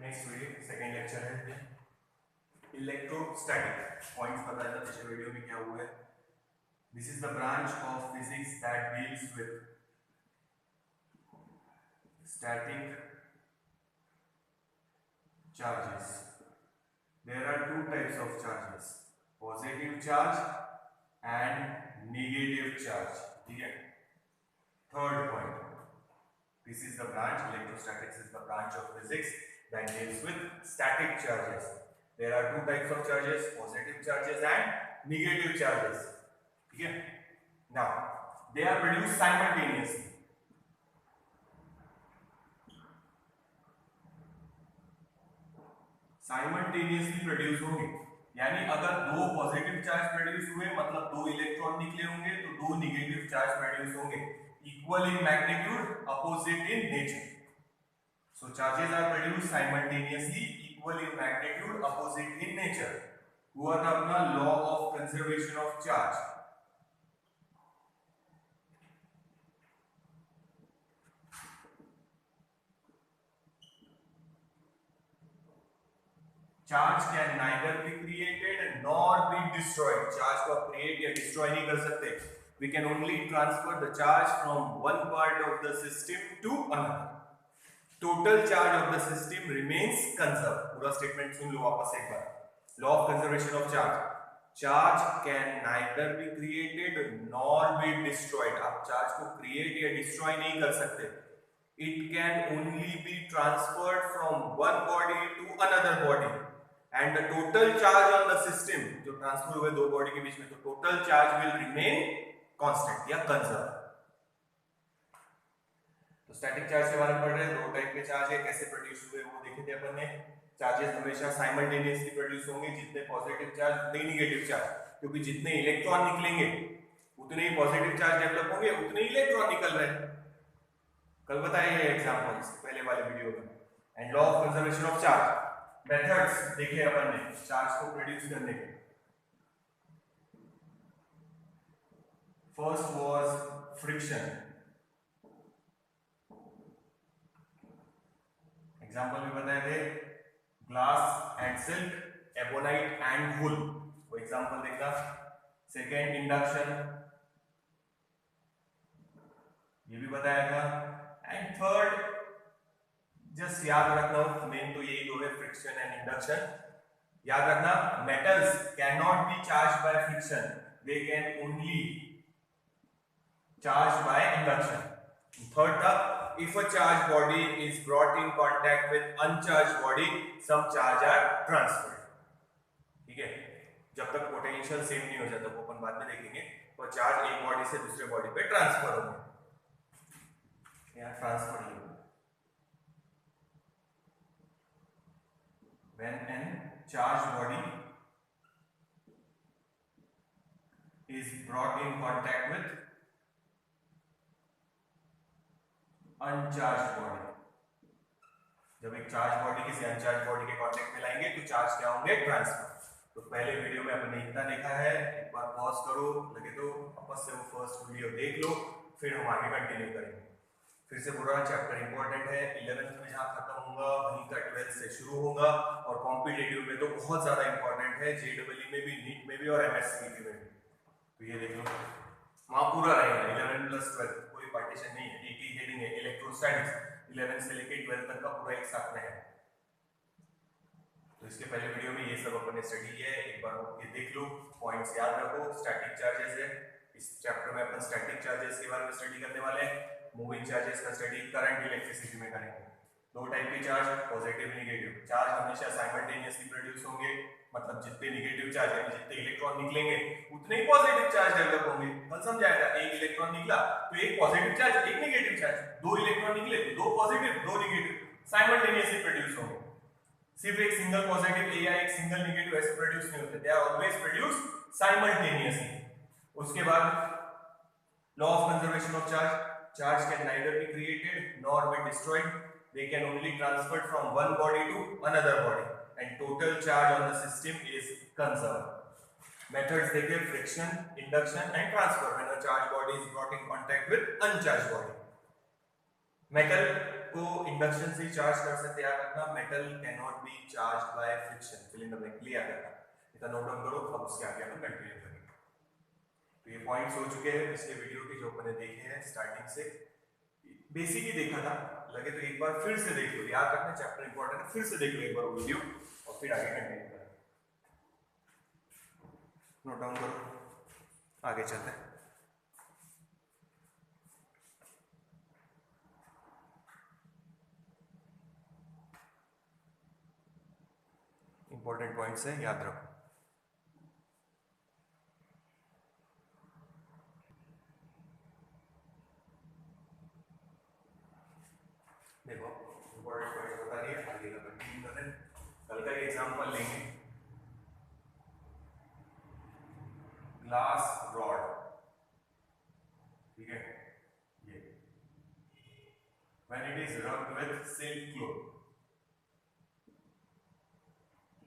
Next video second lecture है electrostatic points बताया था पिछले वीडियो में क्या हुआ है। This is the branch of physics that deals with static charges. There are two types of charges, positive charge and negative charge. ठीक है। Third point, this is the branch, electrostatics is the branch of physics that deals with static charges. There are two types of charges, positive charges and negative charges. ठीक है। Now they are produced simultaneously. Simultaneously produce होंगे, यानी अगर दो positive charge produce हुए मतलब दो electron निकले होंगे तो दो नेगेटिव चार्ज प्रोड्यूस होंगे, equal in magnitude, opposite in nature. So charges are produce simultaneously, equal in magnitude, opposite in nature. हुआ था अपना law of conservation of charge. Charge can neither be created nor be destroyed. Charge को create या destroy नहीं कर सकते. We can only transfer the charge from one part of the system to another. Total charge of the system remains conserve. पूरा statement सुन लो वापस एक बार. Law of conservation of charge. Charge can neither be created nor be destroyed. आप charge को create या destroy नहीं कर सकते. It can only be transferred from one body to another body. And the total charge on the system, जो transfer हुए दो body के बीच में, तो total charge will remain constant या कंजर्व. तो स्टैटिक चार्ज के बारे में पढ़ रहे हैं. दो टाइप के चार्ज है, कैसे प्रोड्यूस हुए वो देखे थे अपन ने. चार्जेस हमेशा साइमल्टेनियसली प्रोड्यूस होंगे, जितने पॉजिटिव चार्ज उतने ही नेगेटिव चार्ज, क्योंकि जितने इलेक्ट्रॉन निकलेंगे उतने ही पॉजिटिव चार्ज डेवलप होंगे, उतने ही इलेक्ट्रॉन निकल रहे हैं. कल बताया ये एग्जांपल्स पहले वाले वीडियो में. And law of conservation of charge. Methods देखे अपन ने चार्ज को प्रोड्यूस करने के. First was friction. एग्जांपल भी बताए थे, glass and silk, ebonite and wool. वो एग्जांपल देखना. सेकेंड इंडक्शन, ये भी बताया था. एंड थर्ड जस्ट याद रखना, मेन तो यही दो है, फ्रिक्शन एंड इंडक्शन. याद रखना, metals can not be charge by friction, they can only charge by induction. Third था, if a charge body is brought in contact with uncharge body, some charge are transferred. ठीक है. जब तक potential same नहीं हो जाता, वो अपन बाद में देखेंगे, तो चार्ज एक बॉडी से दूसरे बॉडी पे ट्रांसफर होंगे. यहाँ ट्रांसफर ही होगा. When an charged body is brought in contact with uncharged body. जब एक चार्ज बॉडी किसी अनचार्ज बॉडी के कांटेक्ट में लाएंगे तो चार्ज क्या होंगे? ट्रांसफर. तो पहले वीडियो में आपने इतना देखा है, एक बार पॉज करो, लगे तो वापस से वो फर्स्ट वीडियो देख लो, फिर हम आगे कंटिन्यू करेंगे. फिर से पूरा चैप्टर इंपॉर्टेंट है. 11th में जहां खत्म होगा वहीं का 12th से शुरू होगा, और कॉम्पिटिटिव में तो बहुत ज्यादा इंपॉर्टेंट है, जेडब्ल्यू में भी, नीट में भी और एमएससीबीटी में भी. तो ये देख लो, वहां पूरा रहेगा 11 प्लस 12, कोई पार्टीशन नहीं है. एक ही हेडिंग है, इलेक्ट्रोस्टैटिक्स. 11 से लेकर 12 तक का पूरा एक साथ में है. तो इसके पहले वीडियो में ये सब अपन ने स्टडी किया है, एक बार ये देख लो, पॉइंट्स याद रखो. स्टैटिक चार्जेस है, इस चैप्टर में अपन स्टैटिक चार्जेस के बारे में स्टडी करने वाले हैं. मूविंग चार्जेस का स्टडी करंट इलेक्ट्रिसिटी में करेंगे. दो टाइप के चार्ज, पॉजिटिव नेगेटिव. चार्ज हमेशा साइमल्टेनियसली प्रोड्यूस होंगे, मतलब जितने नेगेटिव चार्ज है, जितने इलेक्ट्रॉन निकलेंगे उतने ही पॉजिटिव चार्ज डेवलप होंगे. कल समझाया था, एक इलेक्ट्रॉन निकला तो एक पॉजिटिव चार्ज, एक नेगेटिव चार्ज. दो इलेक्ट्रॉन निकले तो दो पॉजिटिव, दो नेगेटिव साइमल्टेनियसली प्रोड्यूस होंगे. सिर्फ एक सिंगल पॉजिटिव या एक सिंगल नेगेटिव ऐसे प्रोड्यूस नहीं होते. They are always produce simultaneously. उसके बाद law of conservation of charge. Charge can neither be created nor be destroyed. They can only transferred from one body to another body, and total charge on the system is conserved. Methods देखे, friction, induction and transfer when a charged body is brought in contact with uncharged body. Metal को induction से charge कर सकते हैं, याद रखना metal can not be charge by friction, fill in the blank, लिया करना, इतना नोट डाउन करो। अब उसके आगे हम कंटिन्यू करेंगे। तो ये पॉइंट्स हो चुके हैं पिछले वीडियो के जो मैंने देखे हैं स्टार्टिंग से, बेसिक ही देखा था, लगे तो एक बार फिर से देख लो, याद रखना चैप्टर इंपॉर्टेंट है, फिर से देख लो एक बार वो वीडियो और फिर आगे कंटिन्यू करें। नोट डाउन करो, आगे चलते हैं। इंपॉर्टेंट पॉइंट्स है, याद रखो। देखो इंपॉर्टेंट पॉइंट्स बता रही है, आगे का कंटिन्यू करते हैं। कल का एग्जांपल लेंगे, ग्लास रॉड, ठीक है, ये when it is rubbed with silk cloth,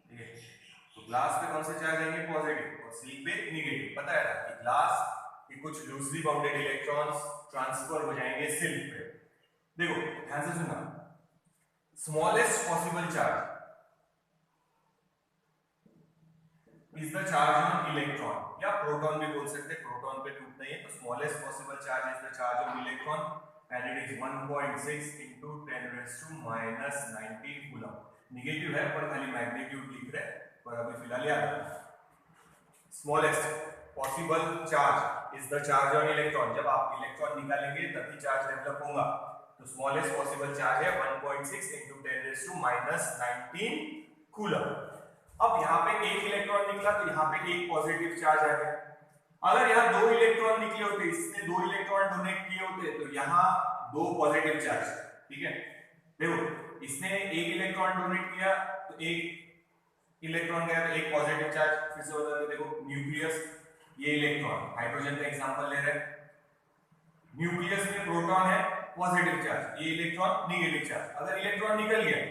ठीक है, तो ग्लास पे कौन से चार्ज आएंगे, पॉजिटिव, और सिल्क पे नेगेटिव। बताया था कि ग्लास के कुछ लूजली बाउंडेड इलेक्ट्रॉन्स ट्रांसफर हो जाएंगे सिल्क पे। देखो ध्यान से सुनना, smallest possible charge is the charge on electron, या प्रोटॉन भी बोल सकते हैं, प्रोटॉन पे टूटना ही है, तो smallest possible charge is the charge on electron and it is 1.6 into 10⁻⁻⁹ coulomb. Negative है पर खाली मैग्नीट्यूड लिख रहे हैं, पर अभी फिलहाल याद रखना smallest possible charge is the charge on electron. जब आप इलेक्ट्रॉन निकालेंगे तभी चार्ज डेवलप होगा, तो स्मॉलेस्ट पॉसिबल चार्ज है 1.6 into 10⁻⁻19 कूलम। अब यहाँ पे एक इलेक्ट्रॉन निकला तो यहाँ पे एक पॉजिटिव चार्ज आ गया। अगर यहाँ दो इलेक्ट्रॉन निकले होते, इसने दो इलेक्ट्रॉन डोनेट किए होते, तो यहाँ दो पॉजिटिव चार्ज, ठीक है। देखो इसने एक इलेक्ट्रॉन डोनेट किया तो एक इलेक्ट्रॉन गया तो एक पॉजिटिव चार्ज। फिर से बता दो, देखो न्यूक्लियस, ये इलेक्ट्रॉन, हाइड्रोजन का एग्जांपल ले रहे हैं, न्यूक्लियस में प्रोटॉन है पॉजिटिव चार्ज, ये इलेक्ट्रॉन नेगेटिव चार्ज। अगर इलेक्ट्रॉन निकल गया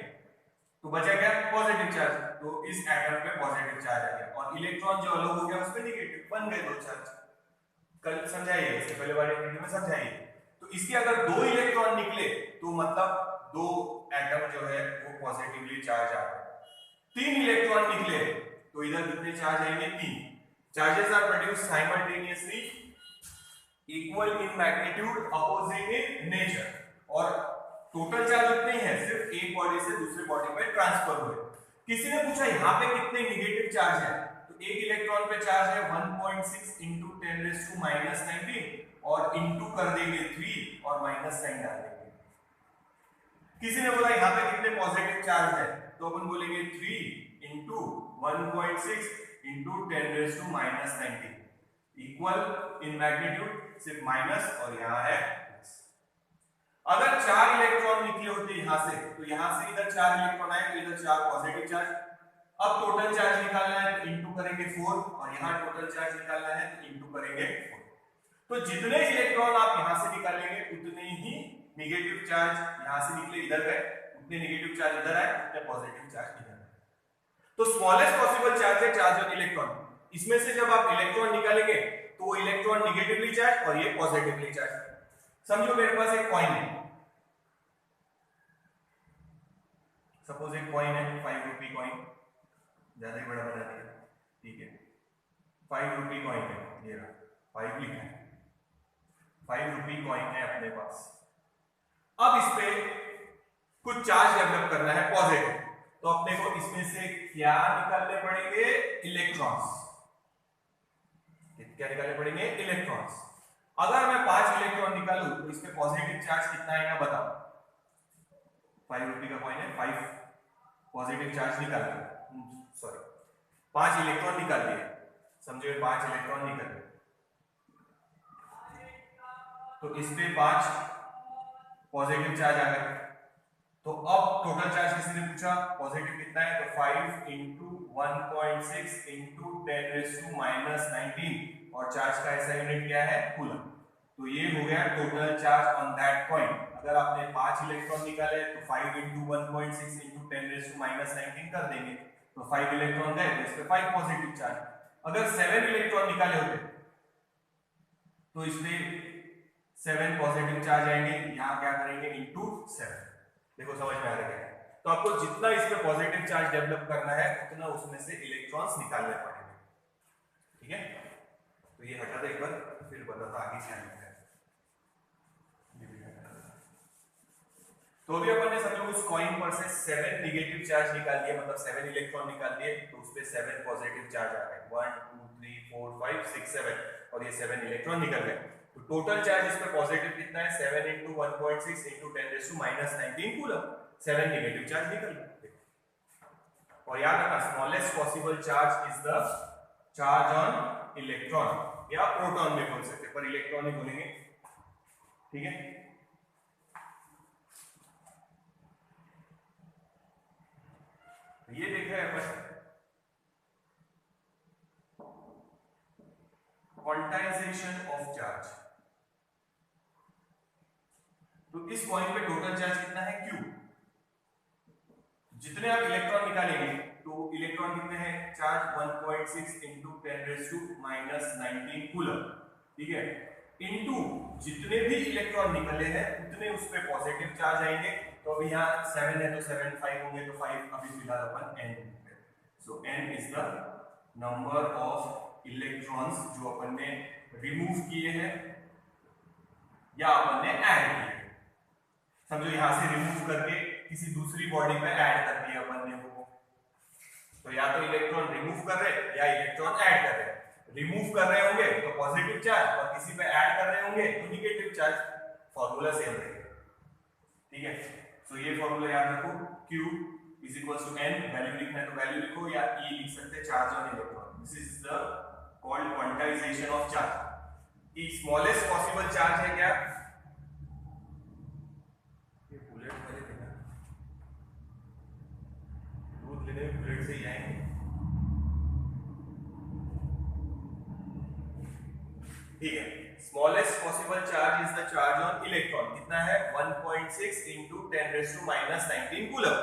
तो बचा क्या, पॉजिटिव चार्ज, तो इस एटम पे पॉजिटिव चार्ज आ गया, और इलेक्ट्रॉन जो अलग हो गया उस पे नेगेटिव, बन गए दो चार्ज। कल समझाइए, इससे पहले वाले वीडियो में समझाइए। तो इसके अगर दो इलेक्ट्रॉन निकले तो मतलब दो एटम जो है वो पॉजिटिवली चार्ज आ गए। तीन इलेक्ट्रॉन निकले तो इधर कितने चार्ज आएंगे, तीन। Charges are produced simultaneously, equal in magnitude, opposite in nature, और टोटल चार्ज उतने ही है, सिर्फ एक बॉडी से दूसरे बॉडी पे ट्रांसफर हुए। किसी ने पूछा यहाँ पे कितने नेगेटिव चार्ज है, तो एक इलेक्ट्रॉन पे चार्ज है 1.6 into 10⁻⁻19 और इंटू कर देंगे 3 और माइनस साइन डाल देंगे। किसी ने बोला यहाँ पे कितने पॉजिटिव चार्ज है, तो अपन बोलेंगे 3 into 1.6 into 10⁻⁻19 equal in magnitude, सिर्फ माइनस, और यहाँ है। अगर चार इलेक्ट्रॉन निकले होते यहां से, तो यहां से इधर चार इलेक्ट्रॉन आए तो इधर चार पॉजिटिव चार्ज। अब टोटल चार्ज निकालना है तो इंटू करेंगे 4, और यहां टोटल चार्ज निकालना है तो इंटू करेंगे 4। तो जितने इलेक्ट्रॉन आप यहां से निकालेंगे उतने ही नेगेटिव चार्ज यहां से निकले इधर गए, उतने नेगेटिव चार्ज इधर आए, उतने पॉजिटिव चार्ज इधर आए। तो स्मॉलेस्ट पॉसिबल चार्ज है चार्ज ऑन इलेक्ट्रॉन। इसमें से जब आप इलेक्ट्रॉन निकालेंगे तो वो इलेक्ट्रॉन नेगेटिवली चार्ज और ये पॉजिटिवली चार्ज। समझो मेरे पास एक कॉइन है, सपोज एक कॉइन है 5 रुपी कॉइन, ज्यादा ही बड़ा बना दिया, ठीक है, 5 रुपी कॉइन है, ये रहा 5 लिखा है, 5 रुपी कॉइन है अपने पास। अब इस पे कुछ चार्ज डेवलप करना है पॉजिटिव, तो अपने को इसमें से क्या निकालने पड़ेंगे, इलेक्ट्रॉन्स। क्या निकालने पड़ेंगे, इलेक्ट्रॉन्स। अगर मैं 5 इलेक्ट्रॉन निकालूं तो इसमें पॉजिटिव चार्ज कितना आएगा बताओ। 5 रुपी का कॉइन है, 5 पॉजिटिव चार्ज निकाल लिया, सॉरी 5 इलेक्ट्रॉन निकाल लिए, समझो 5 इलेक्ट्रॉन निकल गए, तो इस पे 5 पॉजिटिव चार्ज आ गए। तो अब टोटल चार्ज किसी ने पूछा पॉजिटिव कितना है, तो 5 into 1.6 into 10⁻⁻19, और चार्ज का ऐसा यूनिट क्या है, कूलम। तो ये हो गया total charge on that coin. अगर आपने 5 इलेक्ट्रॉन निकाले तो 5 into 1.6 into 10⁻⁻19 कर देंगे, तो 5 इलेक्ट्रॉन गए तो इस पे 5 पॉजिटिव चार्ज। अगर 7 इलेक्ट्रॉन निकाले होते तो इसमें 7 पॉजिटिव चार्ज आएंगे, यहां क्या करेंगे, इंटू 7। देखो समझ में आ रहा है। तो आपको जितना इस पे पॉजिटिव चार्ज डेवलप करना है उतना उसमें से इलेक्ट्रॉन्स निकालने पड़ेंगे, ठीक है। तो ये हटा दे एक बार, फिर बताता आगे क्या है। तो अभी अपन ने सब लोग उस कॉइन पर से 7 नेगेटिव चार्ज निकाल दिए, मतलब 7 इलेक्ट्रॉन निकाल दिए, तो उस पे 7 पॉजिटिव चार्ज आ गए, 1 2 3 4 5 6 7, और ये 7 इलेक्ट्रॉन निकल गए। तो टोटल चार्ज इस पे पॉजिटिव कितना है, 7 × 1.6 × 10⁻⁻19 कूलम, 7 नेगेटिव चार्ज निकल गए। और याद रखना smallest possible charge is the charge on electron, या प्रोटॉन भी बोल सकते हैं, पर इलेक्ट्रॉन ही बोलेंगे, ठीक है। ये देख रहे हैं अपन क्वांटाइजेशन ऑफ चार्ज। तो इस पॉइंट पे टोटल चार्ज कितना है, Q। जितने आप इलेक्ट्रॉन निकालेंगे तो इलेक्ट्रॉन कितने हैं, चार्ज 1.6 × 10⁻⁻19 कूलम, ठीक है, इनटू जितने भी इलेक्ट्रॉन निकले हैं उतने उस पे पॉजिटिव चार्ज आएंगे। तो अभी यहाँ 7 है तो 7 5 होंगे, तो 5 अभी फिलहाल अपन n। So n is the number of electrons जो अपन ने रिमूव किए हैं या अपन ने ऐड किए। समझो यहाँ से रिमूव करके किसी दूसरी बॉडी में ऐड कर दिया अपन ने वो, तो या तो इलेक्ट्रॉन रिमूव कर रहे या इलेक्ट्रॉन ऐड कर रहे। रिमूव कर रहे होंगे तो पॉजिटिव चार्ज, और किसी पे ऐड कर रहे होंगे तो नेगेटिव चार्ज। फॉर्मूला सेम रहेगा, ठीक है। सो ये फॉर्मूला याद रखो, Q is equals to n, value लिखना है तो वैल्यू लिखो, या E लिख सकते हैं, charge on electron. This is the called quantization of charge. E smallest possible charge है क्या, ये बुलेट वाले देना, दूध लेने में बुलेट से ही आएंगे, ठीक है। Smallest possible charge is the charge on electron, कितना है 1.6 × 10⁻⁻19 कूलम।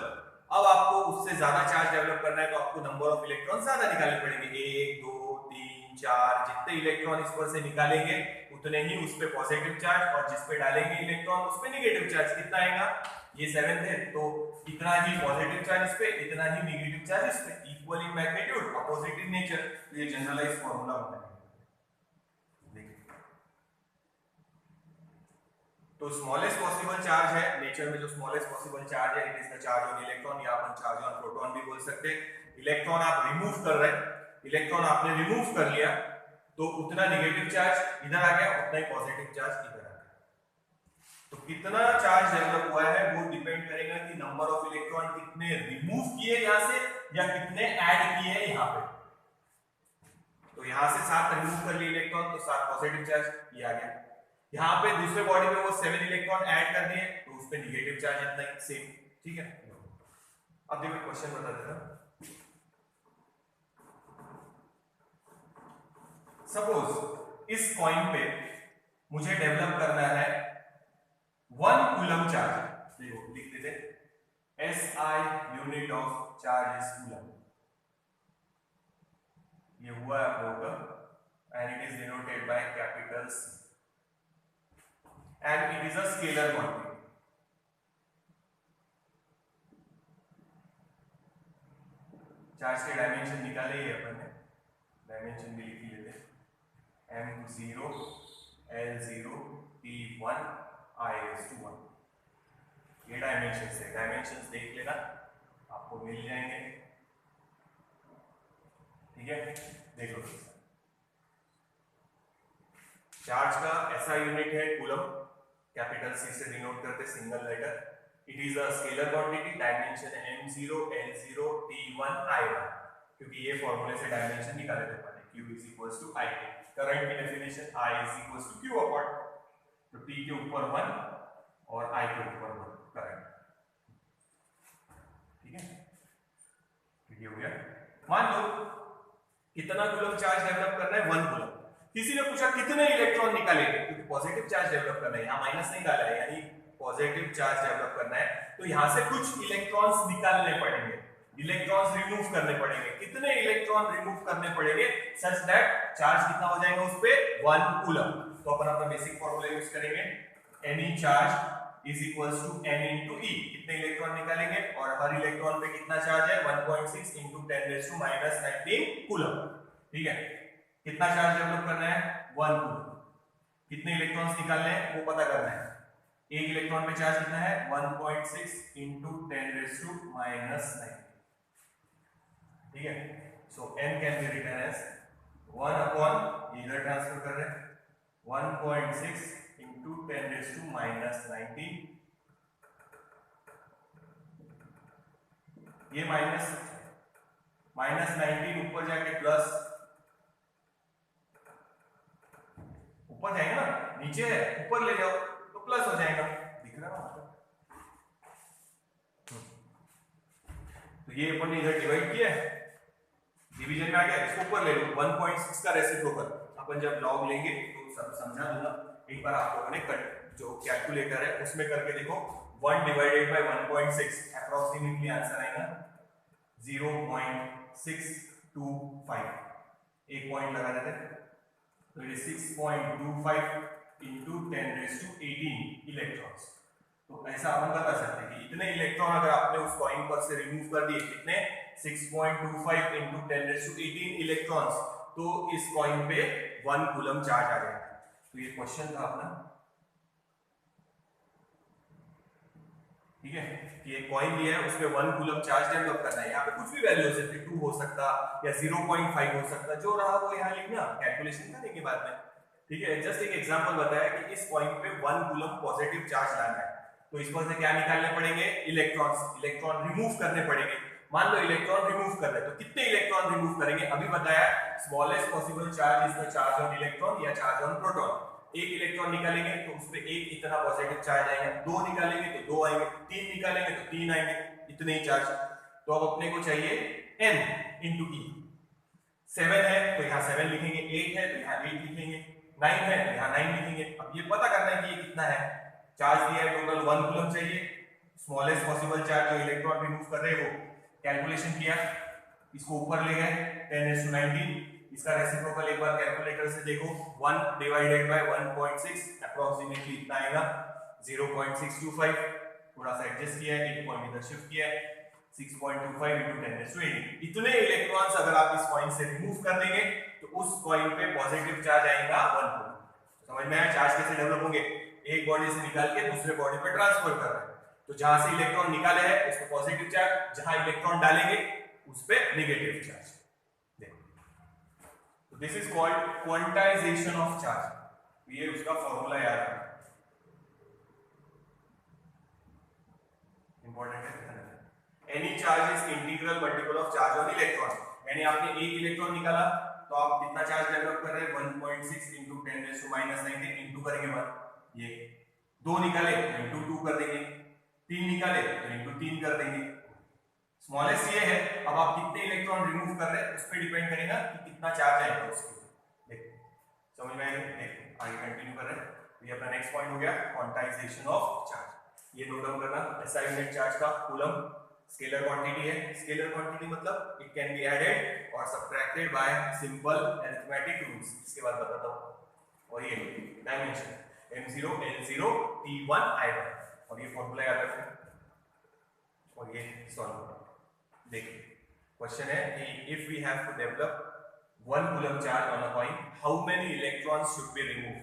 अब आपको उससे ज्यादा चार्ज डेवलप करना है तो आपको नंबर ऑफ इलेक्ट्रॉन ज्यादा निकालने पड़ेंगे, 1 2 3 4, जितने इलेक्ट्रॉन इस पर से निकालेंगे उतने ही उस पे पॉजिटिव चार्ज, और जिस पे डालेंगे इलेक्ट्रॉन उस पे नेगेटिव चार्ज। कितना आएगा, ये 7 है तो इतना ही पॉजिटिव चार्ज इस पे, इतना ही नेगेटिव चार्ज इस पे, equal in magnitude, opposite in nature. तो ये जनरलाइज फार्मूला होता है। तो स्मॉलेस्ट पॉसिबल चार्ज है नेचर में, जो स्मॉलेस्ट पॉसिबल चार्ज है it is the charge on electron, या अपन चार्ज ऑन प्रोटॉन भी बोल सकते हैं। इलेक्ट्रॉन आप रिमूव कर रहे हैं, इलेक्ट्रॉन आपने रिमूव कर लिया तो उतना नेगेटिव चार्ज इधर आ गया, उतना ही पॉजिटिव चार्ज इधर आ गया। तो कितना चार्ज डेवलप हुआ है वो डिपेंड करेगा कि नंबर ऑफ इलेक्ट्रॉन कितने रिमूव किए यहां से या कितने ऐड किए यहां पे। तो यहां से 7 रिमूव कर लिए इलेक्ट्रॉन तो 7 पॉजिटिव चार्ज ये आ गया। यहाँ पे दूसरे बॉडी में वो 7 इलेक्ट्रॉन ऐड कर दिए तो उस पे नेगेटिव चार्ज इतना ही, सेम, ठीक है। अब देखो क्वेश्चन बता देता। सपोज इस कॉइन पे मुझे डेवलप करना है 1 कूलम चार्ज, देखो लिख देते SI unit of charge is coulomb. ये हुआ है आप लोगों का, and it is denoted by capital C, and it is a scalar quantity. Charge के डायमेंशन निकाले ही अपन ने, डायमेंशन भी लिख लेते हैं, M0 L0 T1 I/1। ये डायमेंशंस है, डायमेंशंस देख लेना आपको मिल जाएंगे, ठीक है। देखो चार्ज का ऐसा यूनिट है कूलम, कैपिटल C से डिनोट करते single letter. It is a scalar quantity, dimension है M0 L0 T1 I1, क्योंकि ये फॉर्मूले से डायमेंशन निकाले थे पहले, Q is equals to I। Current की definition I is equals to Q upon, तो T के ऊपर 1 और I के ऊपर 1 करंट, ठीक है। ये हो गया। मान लो कितना कूलम चार्ज डेवलप करना है, 1 कूलम। किसी ने पूछा कितने इलेक्ट्रॉन निकालेंगे, क्योंकि पॉजिटिव चार्ज डेवलप करना है, यहाँ माइनस नहीं डाला है, यानी पॉजिटिव चार्ज डेवलप करना है, तो यहाँ से कुछ इलेक्ट्रॉन्स निकालने पड़ेंगे, इलेक्ट्रॉन्स रिमूव करने पड़ेंगे। कितने इलेक्ट्रॉन रिमूव करने पड़ेंगे सच दैट चार्ज कितना हो जाएगा उस पे, 1 कूलम। तो अपन अपना बेसिक फॉर्मूला यूज करेंगे, any charge is equals to n into e. कितने इलेक्ट्रॉन निकालेंगे और हर इलेक्ट्रॉन पे कितना चार्ज है 1.6 इंटू 10⁻⁻19 कूलम। ठीक है, कितना चार्ज डेवलप करना है 1 कूलम। कितने इलेक्ट्रॉन्स निकालने हैं वो पता करना है। एक इलेक्ट्रॉन पे चार्ज कितना है 1.6 इंटू 10⁻⁻19। ठीक है, so n can be written as 1 upon, इधर ट्रांसफर कर रहे हैं 1.6 इंटू 10⁻⁻19। ये -19 ऊपर जाके प्लस, ऊपर जाएगा ना, नीचे है ऊपर ले जाओ तो प्लस हो जाएगा, दिख रहा है ना। तो ये अपन ने इधर डिवाइड किया है, डिवीजन में आ गया, इसको ऊपर ले लो 1.6 का रेसिप्रोकल। अपन जब लॉग लेंगे तो सब समझा दूंगा, एक बार आप लोगों ने जो कैलकुलेटर है उसमें करके देखो। 1 डिवाइडेड बाय 1.6 अप्रोक्सीमेटली आंसर आएगा 0.625। एक पॉइंट लगा देते हैं, तो ये 6.25 इंटू 10⁻18 इलेक्ट्रॉन्स। तो ऐसा अपन बता सकते हैं कि इतने इलेक्ट्रॉन अगर आपने उस कॉइन पर से रिमूव कर दिए, कितने 6.25 इंटू 10⁻18 इलेक्ट्रॉन्स, तो इस कॉइन पे 1 कूलम चार्ज आ जाएगा। तो ये क्वेश्चन था अपना, ठीक है, कि एक कॉइन लिया है उसमें 1 कूलम चार्ज डेवलप करना है। यहाँ पे कुछ भी वैल्यू हो सकती है, 2 हो सकता या 0.5 हो सकता, जो रहा वो यहाँ लिखना, कैलकुलेशन करेंगे बाद में। ठीक है, जस्ट एक एग्जांपल बताया कि इस कॉइन पे 1 कूलम पॉजिटिव चार्ज लाना है, तो इस पर से क्या निकालने पड़ेंगे इलेक्ट्रॉन्स, इलेक्ट्रॉन रिमूव करने पड़ेंगे। मान लो इलेक्ट्रॉन रिमूव कर रहे, तो कितने इलेक्ट्रॉन रिमूव करेंगे, अभी बताया smallest possible charge is the charge on electron या चार्ज ऑन प्रोटॉन। एक इलेक्ट्रॉन निकालेंगे तो उसपे एक इतना पॉजिटिव चार्ज आएगा, 2 निकालेंगे तो 2 आएंगे, 3 निकालेंगे तो 3 आएंगे, इतने ही चार्ज। तो अब अपने को चाहिए n इंटू ई। 7 है तो यहाँ 7 लिखेंगे, 8 है तो यहाँ 8 लिखेंगे, 9 है तो यहाँ 9 लिखेंगे। अब ये पता करना है कि ये कितना है, चार्ज दिया है टोटल 1 कूलम चाहिए, स्मॉलेस्ट पॉसिबल चार्ज जो इलेक्ट्रॉन रिमूव कर रहे हैं वो कैलकुलेशन किया, इसको ऊपर ले गए 10⁻19, इसका रेसिप्रोकल एक बार कैलकुलेटर से देखो, 1 डिवाइडेड बाय 1.6 अप्रोक्सीमेटली इतना आएगा 0.625। थोड़ा सा एडजस्ट किया है, एक पॉइंट इधर शिफ्ट किया है, 6.25 इंटू 10⁻18। इतने इलेक्ट्रॉन्स अगर आप इस कॉइन से रिमूव कर देंगे तो उस कॉइन पे पॉजिटिव चार्ज आएगा 1 कूलम। समझ में आया चार्ज कैसे डेवलप होंगे, एक बॉडी से निकाल के दूसरे बॉडी पे ट्रांसफर कर रहे हैं, तो जहां से इलेक्ट्रॉन निकाले हैं उस पे पॉजिटिव चार्ज, जहां इलेक्ट्रॉन डालेंगे उस पे नेगेटिव चार्ज। देखो, this is called quantization of charge. ये उसका फॉर्मूला याद है, इंपॉर्टेंट है। Any charge is integral multiple of charge on electron. यानी आपने एक इलेक्ट्रॉन निकाला तो आप कितना चार्ज डेवलप कर रहे हैं 1.6 इंटू 10⁻⁻19 इंटू करेंगे 1, ये 2 निकाले तो इंटू 2 कर देंगे, 3 निकाले तो इंटू 3 कर देंगे। स्मॉलेस्ट ये है, अब आप कितने इलेक्ट्रॉन रिमूव कर रहे हैं उस पर डिपेंड करेगा कि कितना चार्ज आएगा उसके। देखो समझ में आएगा, देखो आगे कंटिन्यू कर रहे हैं। ये अपना नेक्स्ट पॉइंट हो गया क्वांटाइजेशन ऑफ चार्ज। ये नोट डाउन करना, SI यूनिट चार्ज का कूलम स्केलर क्वांटिटी है। स्केलर क्वांटिटी मतलब इट कैन बी एडेड और subtracted bye simple arithmetic rules. इसके बाद बताता हूं। और ये dimension m0 n0 t1 i1 और ये फॉर्मूला याद रखना और ये सॉल्व। देखिए क्वेश्चन है कि if we have to develop 1 coulomb charge on a coin, how many electrons should be remove.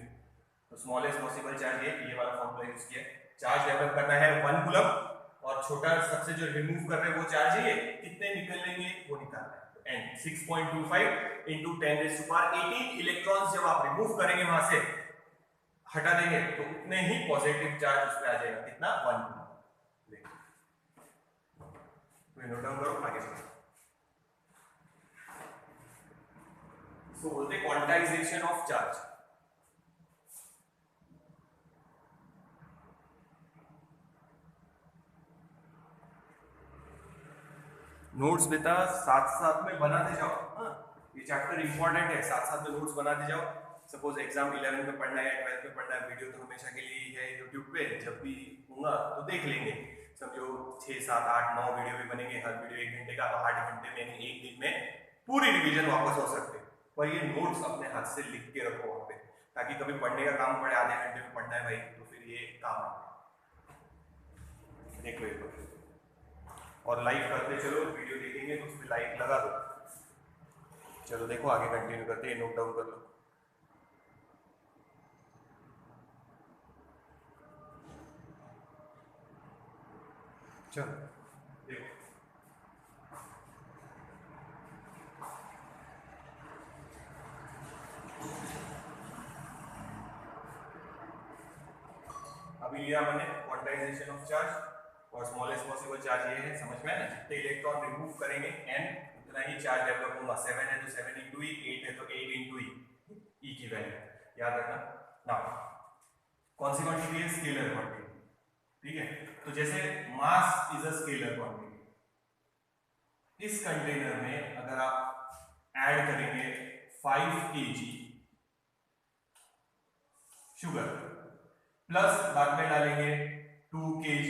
तो स्मॉलेस्ट पॉसिबल चार्ज ये वाला फॉर्मूला यूज किया। चार्ज डेवलप करना है 1 कूलम और छोटा सबसे जो रिमूव कर रहे हैं वो चार्ज है, कितने निकलेंगे वो निकालना है। एंड 6.25 इंटू 10⁻18 इलेक्ट्रॉन्स जब आप रिमूव करेंगे वहां से हटा देंगे तो उतने ही पॉजिटिव चार्ज उस पे आ जाएगा, कितना 1 कूलम। तो नोट डाउन करो आगे बढ़ो। सो बोलते क्वांटाइजेशन ऑफ चार्ज। नोट्स बेटा साथ साथ में बनाते जाओ। हाँ, ये चैप्टर इंपॉर्टेंट है, साथ साथ में नोट्स बनाते जाओ। सपोज एग्जाम 11 में पढ़ना है या 12 में पढ़ना है, वीडियो तो हमेशा के लिए ही है यूट्यूब पे, जब भी होगा तो देख लेंगे। समझो 6, 7, 8, 9 वीडियो भी बनेंगे, हर वीडियो 1 घंटे का, तो 8 घंटे में यानी एक दिन में पूरी रिवीजन वापस हो सकते हैं। पर ये नोट्स अपने हाथ से लिख के रखो वहाँ पे, ताकि कभी पढ़ने का काम पड़े, आधे घंटे में पढ़ना है भाई, तो फिर ये काम आए। देख लो एक बार और लाइक करते चलो, वीडियो देखेंगे तो उस पर लाइक लगा दो। चलो देखो आगे कंटिन्यू करते हैं, नोट डाउन कर लो। चलो देखो, अभी लिया मैंने क्वांटाइजेशन ऑफ चार्ज और स्मॉलेस्ट पॉसिबल चार्ज ये है, समझ में है ना। जितने इलेक्ट्रॉन रिमूव करेंगे n उतना ही चार्ज डेवलप होगा। 7 है तो 7 इंटू ई, 8 है तो 8 इंटू ई की वैल्यू याद रखना। नाउ कौन सी क्वांटिटी है? स्केलर क्वांटिटी, ठीक है। तो जैसे mass is a scalar quantity, इस कंटेनर में अगर आप ऐड करेंगे 5 kg शुगर प्लस बाद में डालेंगे 2 kg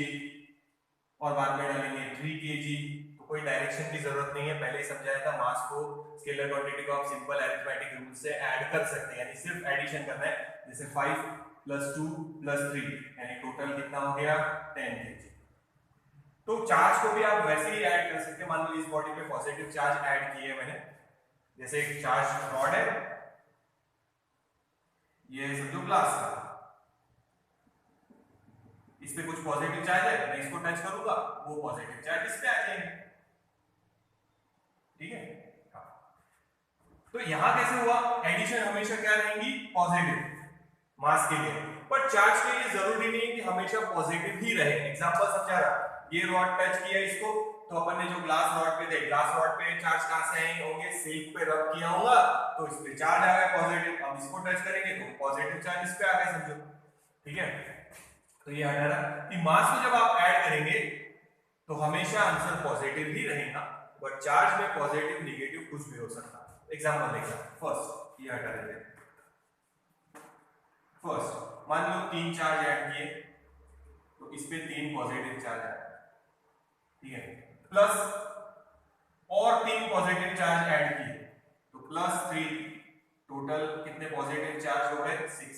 और बाद में डालेंगे 3 kg, तो कोई डायरेक्शन की जरूरत नहीं है। पहले ही समझाया था, मास को स्केलर क्वांटिटी को आप सिंपल अरिथमेटिक रूल से ऐड कर सकते हैं, यानी सिर्फ एडिशन करना है। जैसे 5 + 2 + 3 यानी टोटल कितना हो गया? 10 kg। तो चार्ज को भी आप वैसे ही ऐड कर सकते हैं। मान लो इस बॉडी पे पॉजिटिव चार्ज ऐड किए मैंने, जैसे एक चार्ज रॉड है, ये समझो ग्लास का, इस पे कुछ पॉजिटिव चार्ज है, मैं इसको टच करूंगा वो पॉजिटिव चार्ज इस पे आ जाएंगे, ठीक है। तो यहां कैसे हुआ? एडिशन हमेशा क्या रहेंगी? पॉजिटिव मास के लिए, पर चार्ज के लिए जरूरी नहीं है कि हमेशा पॉजिटिव ही रहे। एग्जांपल समझा रहा, ये रॉड टच किया इसको, तो अपन ने जो ग्लास रॉड पे थे, ग्लास रॉड पे चार्ज कहां से आएंगे होंगे? सिल्क पे रब किया होगा तो इस पे चार्ज आ गया पॉजिटिव। अब इसको टच करेंगे तो पॉजिटिव चार्ज इस पे आ गया, समझो, ठीक है। तो ये हटा रहा कि मास को जब आप ऐड करेंगे तो हमेशा आंसर पॉजिटिव ही रहेगा, बट चार्ज में पॉजिटिव नेगेटिव कुछ भी हो सकता है। एग्जांपल देखना, फर्स्ट ये हटा देते हैं। फर्स्ट मान लो 3 चार्ज ऐड किए तो इस पे 3 पॉजिटिव चार्ज आए, ठीक है, प्लस और 3 पॉजिटिव चार्ज ऐड किए तो +3, टोटल कितने पॉजिटिव चार्ज हो गए? 6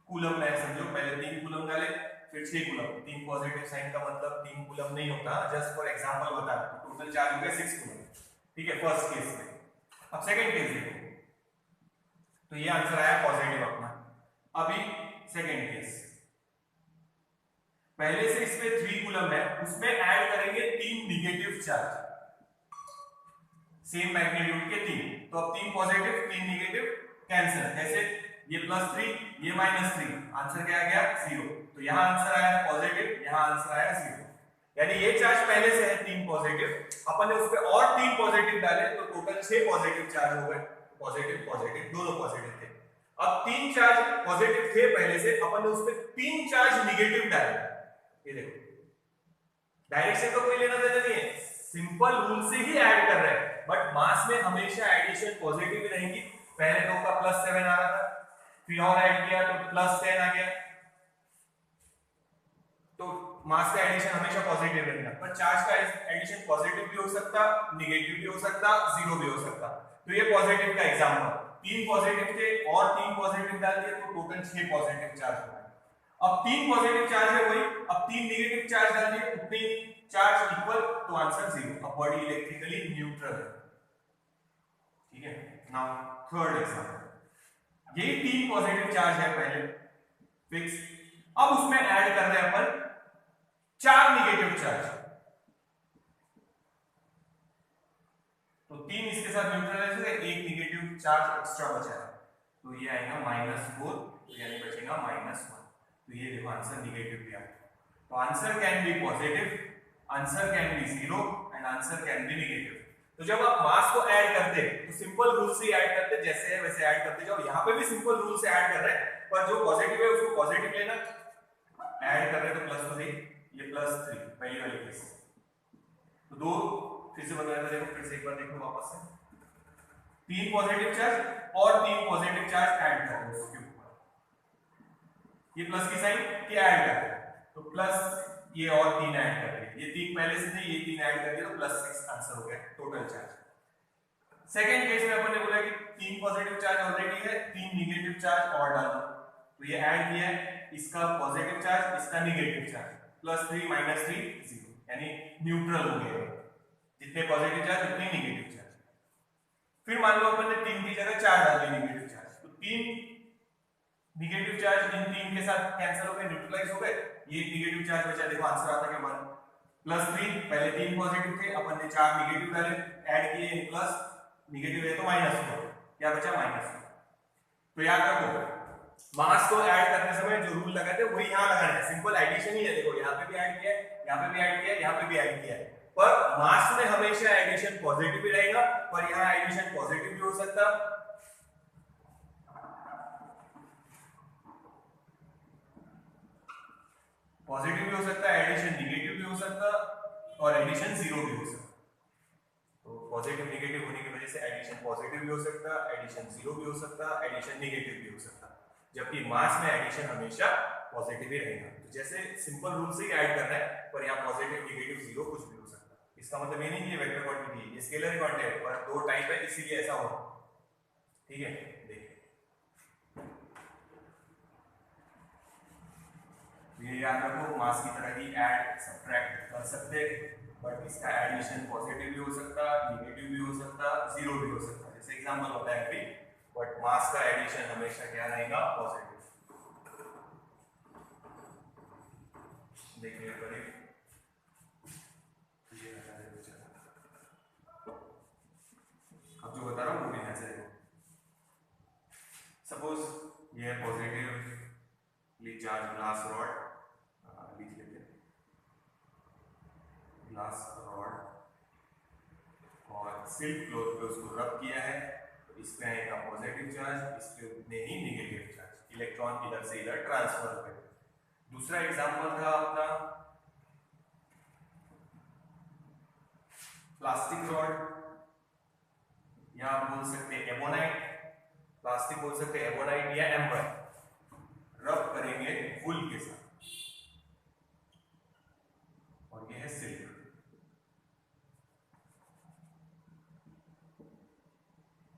कूलम है, समझो। पहले 3 कूलम डाले फिर 6 कूलम। 3 पॉजिटिव साइन का मतलब 3 कूलम नहीं होता, जस्ट फॉर एग्जांपल बता रहा हूं। तो टोटल चार्ज हो गया 6 कूलम, ठीक है, फर्स्ट केस में। अब सेकंड केस देखो, तो ये आंसर आया पॉजिटिव अपना। अभी सेकंड केस, पहले से इस पे 3 कूलम है, उसमें ऐड करेंगे 3 नेगेटिव चार्ज, सेम मैग्नीट्यूड के 3, तो अब 3 पॉजिटिव 3 नेगेटिव कैंसिल, कैसे? ये +3 ये -3, आंसर क्या आ गया? 0। तो यहां आंसर आया पॉजिटिव, यहां आंसर आया 0, यानी ये चार्ज पहले से है 3 पॉजिटिव, अपन ने उस पे और 3 पॉजिटिव डाले तो टोटल 6 पॉजिटिव चार्ज हो गए। पॉजिटिव पॉजिटिव दोनों पॉजिटिव थे। अब 3 चार्ज पॉजिटिव थे पहले से, अपन ने उस पे 3 चार्ज नेगेटिव डाले। ये देखो, डायरेक्शन का कोई लेना देना नहीं है, सिंपल रूल से ही ऐड कर रहे हैं, बट मास में हमेशा एडिशन पॉजिटिव ही रहेंगी। पहले तो का +7 आ रहा था, फिर और ऐड किया तो +10 आ गया, तो मास का एडिशन हमेशा पॉजिटिव रहेगा। पर चार्ज का एडिशन पॉजिटिव भी हो सकता, नेगेटिव भी हो सकता, 0 भी हो सकता। तो ये पॉजिटिव का एग्जांपल, 3 पॉजिटिव थे और 3 पॉजिटिव डाल दिए तो टोटल 6 पॉजिटिव चार्ज हो गए। अब 3 पॉजिटिव चार्ज है वही, अब 3 नेगेटिव चार्ज डाल दिए, उतने चार्ज इक्वल, तो आंसर 0। अब बॉडी इलेक्ट्रिकली न्यूट्रल है, ठीक है। नाउ थर्ड एग्जांपल, यही 3 पॉजिटिव चार्ज है पहले फिक्स, अब उसमें ऐड कर रहे हैं अपन 4 नेगेटिव चार्ज, तो 3 इसके साथ न्यूट्रलाइज हो गए, 1 नेगेटिव चार्ज एक्स्ट्रा बचा है, तो ये आएगा -4, तो यानी बचेगा -1। तो ये देखो आंसर नेगेटिव दिया। तो answer can be positive, answer can be 0 and answer can be negative. तो जब आप मास को ऐड करते तो सिंपल रूल से ऐड करते, जैसे है वैसे ऐड करते जाओ। यहां पे भी सिंपल रूल से ऐड कर रहे हैं, पर जो पॉजिटिव है उसको पॉजिटिव लेना, ऐड कर रहे हैं तो प्लस हो गई, ये +3 पहली वाली केस। तो 2 फिर से बता रहे, देखो फिर से एक बार देखो वापस से, 3 पॉजिटिव चार्ज और 3 पॉजिटिव चार्ज ऐड कर दो उसके ऊपर, ये प्लस की साइन के ऐड कर दो, तो प्लस ये और 3 ऐड कर दिए, ये 3 पहले से थे, ये 3 ऐड कर दिया तो +6 आंसर हो गया टोटल चार्ज। सेकंड केस में अपन ने बोला कि 3 पॉजिटिव चार्ज ऑलरेडी है, 3 नेगेटिव चार्ज और डालना, तो ये ऐड किया है, इसका पॉजिटिव चार्ज इसका नेगेटिव चार्ज, +3 -3 0, यानी न्यूट्रल हो गया, जितने पॉजिटिव चार्ज उतने नेगेटिव चार्ज। फिर मान लो अपन ने 3 की जगह 4 डाल दिए नेगेटिव चार्ज, तो 3 नेगेटिव चार्ज इन 3 के साथ कैंसिल हो गए, न्यूट्रलाइज हो गए, ये नेगेटिव चार्ज बचा। देखो आंसर आता क्या 1 +3, पहले 3 पॉजिटिव थे, अपन ने 4 नेगेटिव डाले, ऐड किए, प्लस नेगेटिव है तो -4, क्या बचा -4। तो याद रखो मास को ऐड करने समय जो रूल लगाते हैं वही यहां लगाना है, सिंपल एडिशन ही है। देखो यहां पे भी ऐड किया है, यहां पे भी ऐड किया है, यहां पे भी ऐड किया है, पर मास में हमेशा एडिशन पॉजिटिव ही रहेगा, पर यहां एडिशन पॉजिटिव भी हो सकता, पॉजिटिव भी हो सकता है, एडिशन नेगेटिव भी हो सकता, और एडिशन 0 भी हो सकता। तो पॉजिटिव नेगेटिव होने की वजह से एडिशन पॉजिटिव भी हो सकता, एडिशन 0 भी हो सकता, एडिशन नेगेटिव भी हो सकता, जबकि मास में एडिशन हमेशा पॉजिटिव ही रहेगा। तो जैसे सिंपल रूल से ही ऐड करना है, पर यहाँ पॉजिटिव नेगेटिव 0 कुछ भी हो सकता। इसका मतलब ये नहीं कि वेक्टर क्वांटिटी, ये स्केलर क्वांटिटी है, पर 2 टाइप है इसीलिए ऐसा हो। ठीक है, देखिए ये याद रखो, मास की तरह ही ऐड सब्ट्रैक्ट कर सकते, बट इसका एडिशन पॉजिटिव भी हो सकता, नेगेटिव भी हो सकता, 0 भी हो सकता, जैसे एग्जांपल होता है अभी, बट मास का एडिशन हमेशा क्या रहेगा, पॉजिटिव। देखिए करीब अब जो बता रहा हूँ वो भी ऐसे देखो, सपोज ये पॉजिटिवली चार्ज ग्लास रॉड, लिख लेते हैं ग्लास रॉड, और सिल्क क्लॉथ पे उसको रब किया है, तो इस पे आएगा पॉजिटिव चार्ज, इस पे उतने ही नेगेटिव चार्ज, इलेक्ट्रॉन इधर से इधर ट्रांसफर हो गए। दूसरा एग्जांपल था अपना प्लास्टिक रॉड, या आप बोल सकते हैं एबोनाइट, प्लास्टिक बोल सकते हैं एबोनाइट या एम्बर, रब करेंगे वुल के साथ, और ये है सिल्क।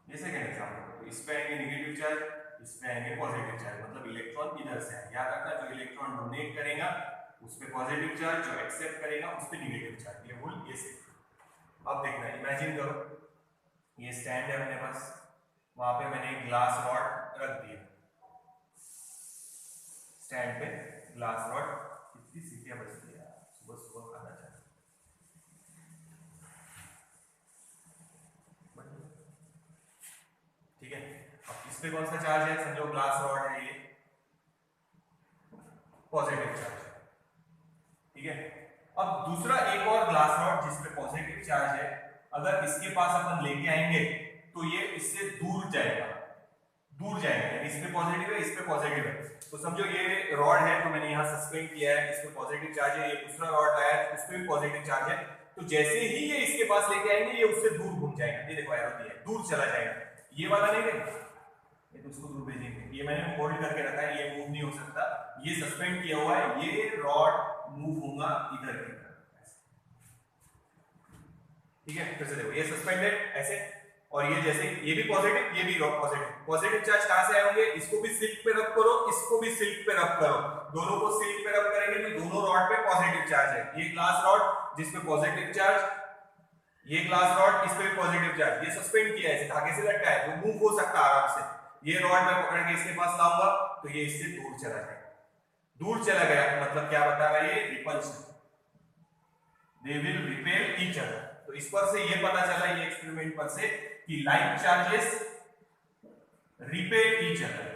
ये सेकंड एग्जांपल, तो इस पे आएंगे नेगेटिव चार्ज, इस पे आएंगे पॉजिटिव चार्ज, मतलब इलेक्ट्रॉन इधर से है। याद रखना, जो इलेक्ट्रॉन डोनेट करेगा उस पे पॉजिटिव चार्ज, जो एक्सेप्ट करेगा उस पे नेगेटिव चार्ज, ये वुल ये सिल्क। अब देखना, इमेजिन करो ये स्टैंड है अपने पास, वहां पे मैंने एक ग्लास रॉड रख दिया, स्टैंड पे ग्लास रॉड। कितनी सीटियां बजती है, सुबह सुबह खाना चाहिए। ठीक है, अब इस पे कौन सा चार्ज है, समझो ग्लास रॉड है ये, पॉजिटिव चार्ज है। ठीक है, अब दूसरा एक और ग्लास रॉड जिस पे पॉजिटिव चार्ज है, अगर इसके पास अपन लेके आएंगे तो ये इससे दूर जाएगा, दूर जाएगा, इस पे पॉजिटिव है, इस पे पॉजिटिव है, तो समझो ये रॉड है, तो मैंने यहाँ सस्पेंड किया है, इस पे पॉजिटिव चार्ज है, ये दूसरा रॉड आया है उस पे भी पॉजिटिव चार्ज है, तो जैसे ही ये इसके पास लेके आएंगे ये उससे दूर घूम जाएगा, ये देखो एरो दिया है, दूर चला जाएगा। ये वाला नहीं देगा, ये तो उसको दूर भेजेंगे, ये मैंने होल्ड करके रखा है, ये मूव नहीं हो सकता, ये सस्पेंड किया हुआ है, ये रॉड मूव होगा इधर की तरफ। ठीक है, फिर से देखो ये सस्पेंडेड ऐसे, और ये जैसे ये भी पॉजिटिव, ये भी पॉजिटिव, पॉजिटिव चार्ज कहां से आएंगे, इसको भी सिल्क पे रब करो, इसको भी सिल्क पे रब करो, दोनों को सिल्क पे रब करेंगे तो दोनों रॉड पे पॉजिटिव चार्ज है। ये ग्लास रॉड जिस पे पॉजिटिव चार्ज, ये ग्लास रॉड इस पे भी पॉजिटिव चार्ज, ये सस्पेंड किया है, धागे से लटका है, तो मूव हो सकता है आराम से। ये रॉड मैं पकड़ के इसके पास लाऊंगा तो ये इससे दूर चला जाएगा, दूर चला गया मतलब क्या बता रहा है ये, repulsion, they will repel each other. तो इस पर से ये पता चला, ये एक्सपेरिमेंट पर से, कि like charges repel each other,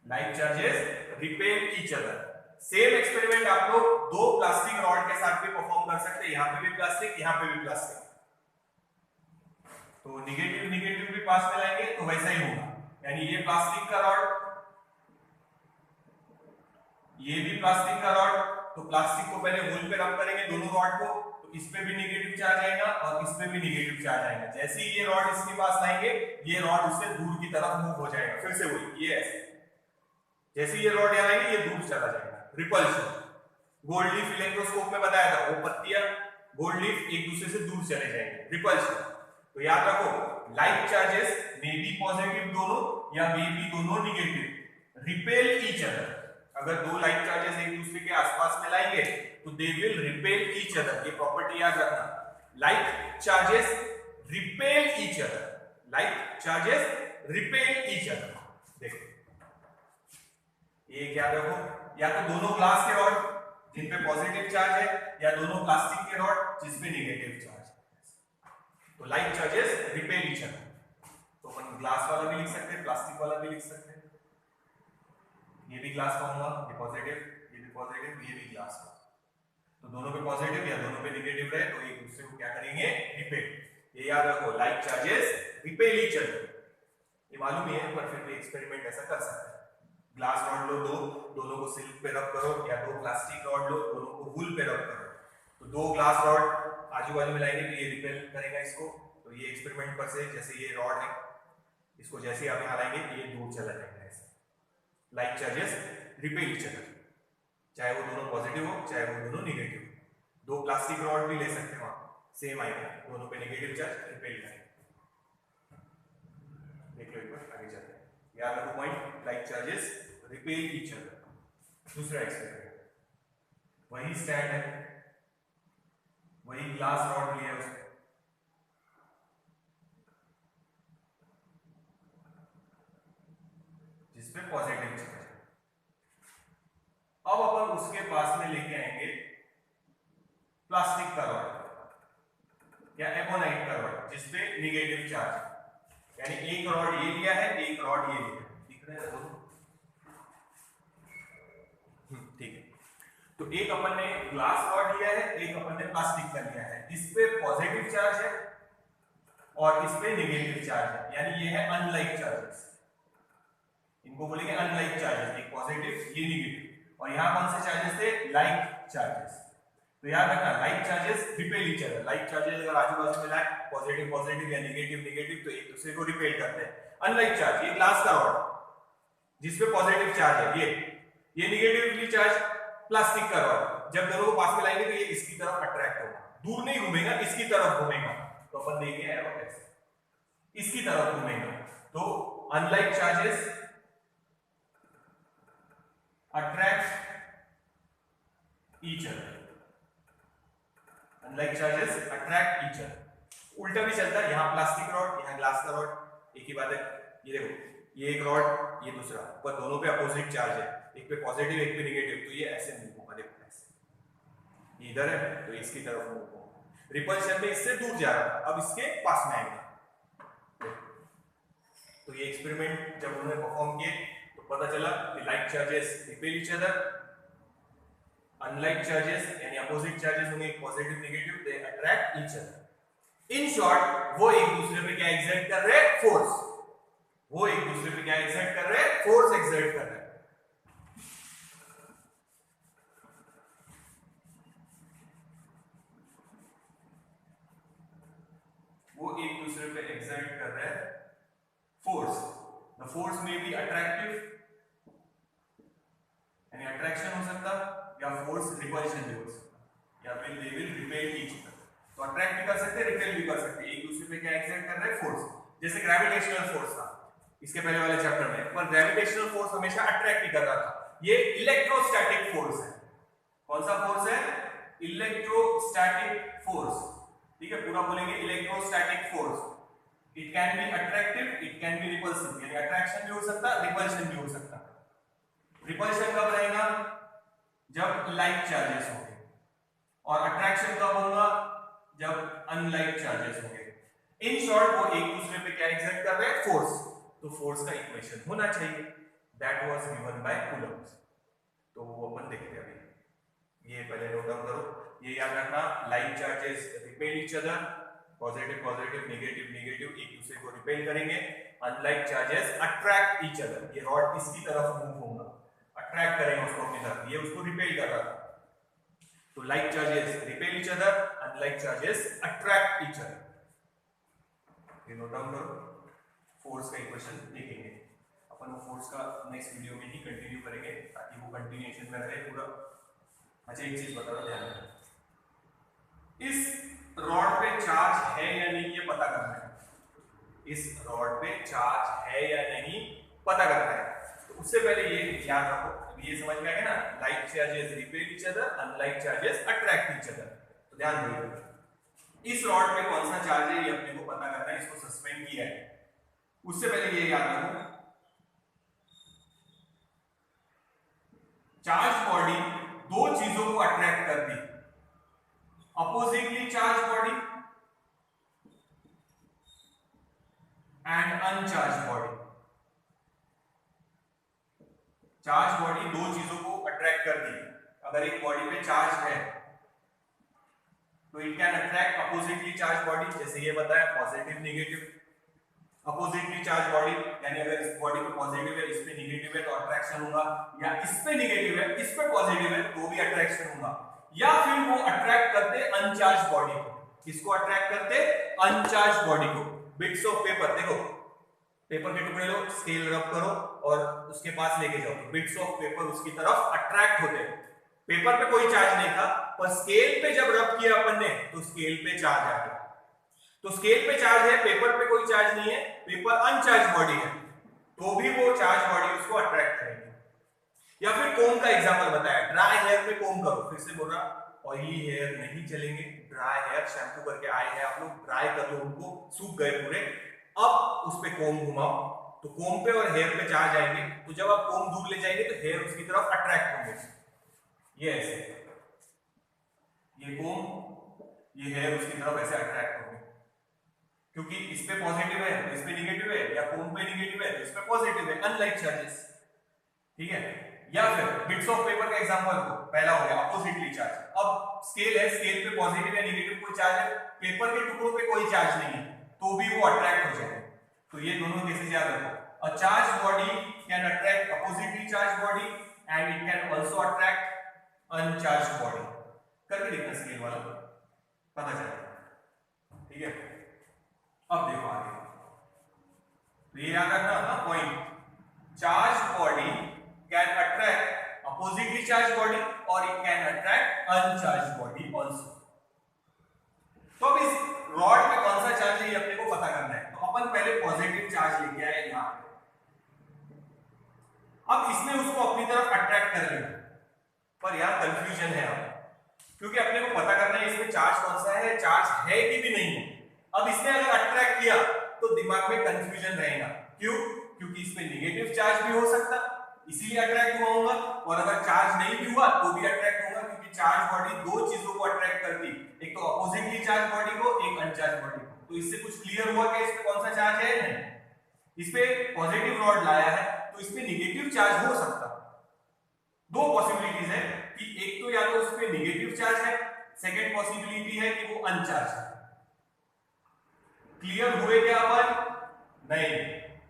like charges repel each other. Same experiment आप लोग दो प्लास्टिक रॉड के साथ भी परफॉर्म कर सकते हैं, यहां पे भी प्लास्टिक, यहां पे भी प्लास्टिक, तो निगेटिव निगेटिव भी पास में लाएंगे तो वैसा ही होगा, यानी ये प्लास्टिक का रॉड, ये भी प्लास्टिक का रॉड, तो प्लास्टिक को पहले वुल पे रब करेंगे दोनों रॉड को, तो इस पे भी नेगेटिव चार्ज आएगा और इस पे भी नेगेटिव चार्ज आएगा। जैसे ही ये रॉड इसके पास लाएंगे ये रॉड उससे दूर की तरफ मूव हो जाएगा, फिर से वही ये ऐसे, जैसे ये रॉड यहाँ आएंगे ये दूर चला जाएगा, रिपल्शन। गोल्ड लीफ इलेक्ट्रोस्कोप में बताया था, वो पत्तियां गोल्ड लीफ एक दूसरे से दूर चले जाएंगे, रिपल्शन। तो याद रखो, like charges may be positive दोनों या मे बी दोनों नेगेटिव, रिपेल ईच अदर। अगर दो लाइक चार्जेस एक दूसरे के आसपास में लाएंगे तो they will repel each other. ये प्रॉपर्टी याद रखना, like charges repel each other, like charges repel each other. देखो ये क्या रखो, या तो दोनों ग्लास के रॉड जिन पे पॉजिटिव चार्ज है, या दोनों प्लास्टिक के रॉड जिस पे नेगेटिव चार्ज है। तो like charges repel each other. तो अपन ग्लास वाला भी लिख सकते हैं, प्लास्टिक वाला भी लिख सकते हैं। ये भी ग्लास का होगा, ये पॉजिटिव, ये भी पॉजिटिव, ये भी ग्लास का। तो दोनों पे पॉजिटिव या दोनों पे नेगेटिव रहे तो एक दूसरे को क्या करेंगे, रिपेल। ये याद रखो, like charges repel each other. ये मालूम ही है, पर फिर भी एक्सपेरिमेंट ऐसा कर सकते हैं। ग्लास रॉड लो दो, दोनों को सिल्क पे रब करो, या दो प्लास्टिक रॉड लो, दोनों को वूल पे रब करो। तो दो ग्लास रॉड आजू बाजू में लाएंगे तो ये रिपेल करेगा इसको। तो ये एक्सपेरिमेंट पर से, जैसे ये रॉड है, इसको जैसे ही आप यहाँ लाएंगे ये दूर चला जाएगा ऐसे। Like charges repel each other, चाहे वो दोनों पॉजिटिव हो चाहे वो दोनों नेगेटिव हो। दो प्लास्टिक रॉड भी ले सकते हैं वहां, सेम आएगा, दोनों पे नेगेटिव चार्ज रिपेल करेंगे। देख लो एक बार आगे चलते हैं। याद रखो point, like charges repel each other. दूसरा एक्सपेरिमेंट, वही स्टैंड है, वही ग्लास रॉड लिया है उसने, जिसपे पॉजिटिव चार्ज है। अब अपन उसके पास में लेके आएंगे प्लास्टिक का रॉड या एबोनाइट का रॉड जिसपे नेगेटिव चार्ज है। यानी एक रॉड ये लिया है, एक रॉड ये लिया है, दिख रहा है दोनों? ठीक है। तो एक अपन ने ग्लास रॉड लिया है, एक अपन ने प्लास्टिक का लिया है। इस पे पॉजिटिव चार्ज है और इस पे नेगेटिव चार्ज है, यानी ये है अनलाइक चार्जेस। इनको बोलेंगे अनलाइक चार्जेस, एक पॉजिटिव ये नेगेटिव। और यहां कौन से चार्जेस थे, लाइक चार्जेस। तो याद रखना, like charges repel each other. Like charges अगर आजू बाजू में लाए, पॉजिटिव पॉजिटिव या नेगेटिव नेगेटिव, तो एक दूसरे को रिपेल करते हैं। अनलाइक चार्ज, ये ग्लास का रॉड जिसपे पॉजिटिव चार्ज है, ये नेगेटिवली चार्ज प्लास्टिक का रॉड, जब दोनों को पास में लाएंगे तो ये इसकी तरफ अट्रैक्ट होगा, दूर नहीं घूमेगा, इसकी तरफ घूमेगा। तो अपन देखें एरो कैसे, इसकी तरफ घूमेगा। तो unlike charges attract each other, unlike charges attract each other. उल्टा भी चलता है, यहां प्लास्टिक रॉड यहां ग्लास का रॉड, एक ही बात है। ये देखो, ये एक रॉड ये दूसरा, पर दोनों पे अपोजिट चार्ज है, एक पे पॉजिटिव एक पे नेगेटिव। तो ये ऐसे मूव होगा, देखो ऐसे, ये इधर है तो इसकी तरफ मूव होगा। रिपल्शन में इससे दूर जा रहा था, अब इसके पास में आएगा। तो ये एक्सपेरिमेंट जब उन्होंने परफॉर्म किए तो पता चला कि like charges repel each other, unlike charges यानी अपोजिट चार्जेस होंगे positive negative, they attract each other. In short, वो एक दूसरे पे क्या एक्सर्ट कर रहे हैं, फोर्स। वो एक दूसरे पे क्या एक्सर्ट कर रहे हैं, फोर्स एक्सर्ट कर रहे हैं। वो एक दूसरे पे एक्सर्ट कर रहे हैं फोर्स। द फोर्स में भी अट्रैक्टिव यानी अट्रैक्शन हो सकता, या फोर्स रिपल्शन भी हो सकता, या फिर they will repel each other. तो अट्रैक्ट भी कर सकते हैं, रिपेल भी कर सकते हैं, एक दूसरे पे क्या एक्सर्ट कर रहे हैं, फोर्स। जैसे ग्रेविटेशनल फोर्स था इसके पहले वाले चैप्टर में, पर ग्रेविटेशनल फोर्स हमेशा अट्रैक्ट ही कर रहा था। ये इलेक्ट्रोस्टैटिक फोर्स है। कौन सा फोर्स है, इलेक्ट्रोस्टैटिक फोर्स। ठीक है, पूरा बोलेंगे electrostatic force. It can be attractive, it can be repulsive, यानी अट्रैक्शन भी हो सकता, रिपल्शन भी हो सकता। रिपल्शन कब रहेगा, जब लाइक चार्जेस होंगे, और अट्रैक्शन कब होगा, जब अनलाइक चार्जेस होंगे। इन शॉर्ट, वो एक दूसरे पे क्या एक्सर्ट कर रहे हैं, फोर्स। तो फोर्स का इक्वेशन होना चाहिए, that was given by coulomb. तो वो अपन देखते हैं अभी, ये पहले नोट डाउन करो। ये याद रखना, like charges repel each other, positive positive negative negative एक दूसरे को रिपेल करेंगे। Unlike charges attract each other, ये रॉड इसकी तरफ मूव होगा, अट्रैक्ट करेंगे उसको अपनी तरफ, ये उसको रिपेल कर रहा था। तो like charges repel each other, unlike charges attract each other. ये नोट डाउन करो। फोर्स का इक्वेशन देखेंगे अपन, वो फोर्स का नेक्स्ट वीडियो में ही कंटिन्यू करेंगे ताकि वो कंटिन्यूएशन में रहे पूरा। अच्छा, एक चीज बता दो, ध्यान रखना, इस रॉड पे चार्ज है या नहीं ये पता करना है। इस रॉड पे चार्ज है या नहीं पता करना है। तो उससे पहले ये याद रखो, ये समझ में आ गया ना, like charges repel each other, unlike charges attract each other. तो ध्यान दीजिए इस रॉड पे कौन सा चार्ज है ये अपने को पता करना है, इसको सस्पेंड किया है। उससे पहले ये याद रखो चार्ज बॉडी दो चीजों को अट्रैक्ट करती, oppositely charge body and uncharged body. Charge body दो चीजों को अट्रैक्ट करती है। अगर एक बॉडी पे चार्ज है तो it can attract oppositely charge body, जैसे ये बताया positive negative. Oppositely charge body यानी अगर इस बॉडी पे पॉजिटिव है इस पे नेगेटिव है तो अट्रैक्शन होगा, या इस पे नेगेटिव है इस पे पॉजिटिव है तो भी अट्रैक्शन होगा। या फिर वो अट्रैक्ट करते अनचार्ज बॉडी को। किसको अट्रैक्ट करते? अनचार्ज बॉडी को। बिट्स ऑफ पेपर, देखो पेपर के टुकड़े लो, स्केल रब करो और उसके पास लेके जाओ, बिट्स ऑफ पेपर उसकी तरफ अट्रैक्ट होते हैं। पेपर पे कोई चार्ज नहीं था पर स्केल पे जब रब किया अपन ने तो स्केल पे चार्ज आ गया। तो स्केल पे चार्ज है, पेपर पे कोई चार्ज नहीं है, पेपर अनचार्ज बॉडी है, तो भी वो चार्ज बॉडी उसको अट्रैक्ट करेगी। या फिर कोम का एग्जांपल बताया, ड्राई हेयर पे कोम करो, फिर से बोल रहा ऑयली हेयर नहीं चलेंगे, ड्राई हेयर शैम्पू करके आए हैं आप लोग, ड्राई कर लो उनको, सूख गए पूरे, अब उस पे कोम घुमाओ तो कोम पे और हेयर पे चार्ज आएंगे, तो जब आप कोम दूर ले जाएंगे तो हेयर उसकी तरफ अट्रैक्ट होंगे। ये ऐसे, ये कोम, ये हेयर उसकी तरफ ऐसे अट्रैक्ट होंगे, क्योंकि इस पे पॉजिटिव है तो इस पे नेगेटिव है, या कोम पे नेगेटिव है तो इस पे पॉजिटिव है, अनलाइक चार्जेस। ठीक है। या फिर बिट्स ऑफ पेपर का एग्जांपल को, पहला हो गया अपोजिटली चार्ज। अब स्केल है, स्केल पे पॉजिटिव या नेगेटिव कोई चार्ज है, पेपर के टुकड़ों पे कोई चार्ज नहीं है तो भी वो अट्रैक्ट हो जाएगा। तो ये दोनों केसेस याद रखो, अ charge body can attract oppositely charge body and it can also attract uncharge body. करके देखना स्केल वाला, पता चलेगा। ठीक है। अब देखो आगे, तो ये याद रखना ना point, charge body can attract oppositely charge body और it can attract uncharge body also. तो अब इस रॉड में कौन सा चार्ज है ये अपने को पता करना है, तो अपन पहले पॉजिटिव चार्ज लेके आए यहां पे। अब इसने उसको अपनी तरफ अट्रैक्ट कर लिया, पर यहां कंफ्यूजन है अब, क्योंकि अपने को पता करना है इसमें चार्ज कौन सा है, चार्ज है कि भी नहीं है। अब इसने अगर अट्रैक्ट किया तो दिमाग में कंफ्यूजन रहेगा, क्यों? क्योंकि इसमें नेगेटिव चार्ज भी हो सकता, इसीलिए अट्रैक्ट हुआ होगा, और अगर चार्ज नहीं भी हुआ तो भी अट्रैक्ट होगा, क्योंकि चार्ज बॉडी दो चीजों को अट्रैक्ट करती, एक तो अपोजिटली चार्ज बॉडी को, एक अनचार्ज बॉडी को। तो इससे कुछ क्लियर हुआ कि इसमें कौन सा चार्ज है? नहीं। इस पे पॉजिटिव रॉड लाया है तो इसमें नेगेटिव चार्ज हो सकता। दो पॉसिबिलिटीज है कि एक तो या तो उस पे नेगेटिव चार्ज है, सेकंड पॉसिबिलिटी है कि वो अनचार्ज है। क्लियर हुए क्या अपन? नहीं।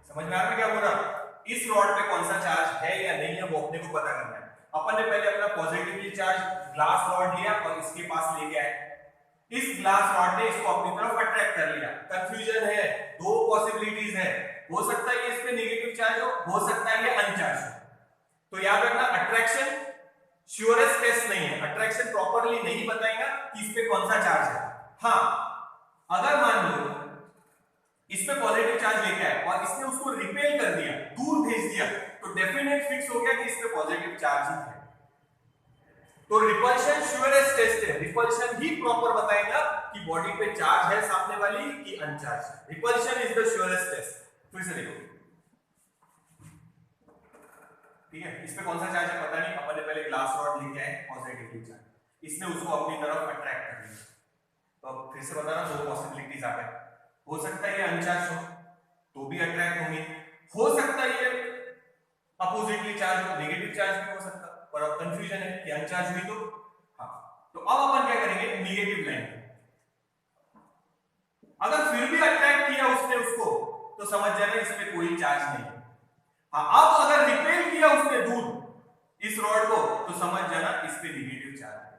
समझ में आ रहा है क्या बोल रहा? इस रॉड पे कौन सा चार्ज है या नहीं है वो अपने को पता करना है। अपन ने पहले अपना पॉजिटिवली चार्ज ग्लास रॉड लिया और इसके पास लेके आए, इस ग्लास रॉड ने इसको अपनी तरफ अट्रैक्ट कर लिया। कंफ्यूजन है, दो पॉसिबिलिटीज है, हो सकता है इस पे नेगेटिव चार्ज हो सकता है ये अनचार्ज हो। तो याद रखना अट्रैक्शन श्योरेस्ट टेस्ट नहीं है, अट्रैक्शन प्रॉपर्ली नहीं बताएगा कि इस पे कौन सा चार्ज है। हाँ, अगर मान लो इस पे पॉजिटिव चार्ज लेके आए और इसने उसको रिपेल कर दिया, दूर भेज दिया, तो डेफिनेट फिक्स हो गया कि इस पे पॉजिटिव चार्ज ही है। तो रिपल्शन श्योरेस्ट टेस्ट है, रिपल्शन ही प्रॉपर बताएगा कि बॉडी पे चार्ज है सामने वाली कि अनचार्ज है। Repulsion is the surest test. फिर से देखो, ठीक है, इस पे कौन सा चार्ज है पता नहीं, अपन ने पहले ग्लास रॉड लेके आए पॉजिटिवली चार्ज, इसने उसको अपनी तरफ अट्रैक्ट कर लिया। तो अब फिर से बताना, दो पॉसिबिलिटीज आ गए, हो सकता है ये अनचार्ज हो तो भी अट्रैक्ट होंगे, हो सकता है ये अपोजिटली चार्ज हो, नेगेटिव चार्ज भी हो सकता, पर अब कंफ्यूजन है कि अनचार्ज हुई तो। हाँ, तो अब अपन क्या करेंगे, नेगेटिव लाइन, अगर फिर भी अट्रैक्ट किया उसने उसको तो समझ जाना इस पे कोई चार्ज नहीं है। हाँ, अब अगर रिपेल किया उसने दूर इस रॉड को तो समझ जाना इस पे नेगेटिव चार्ज है।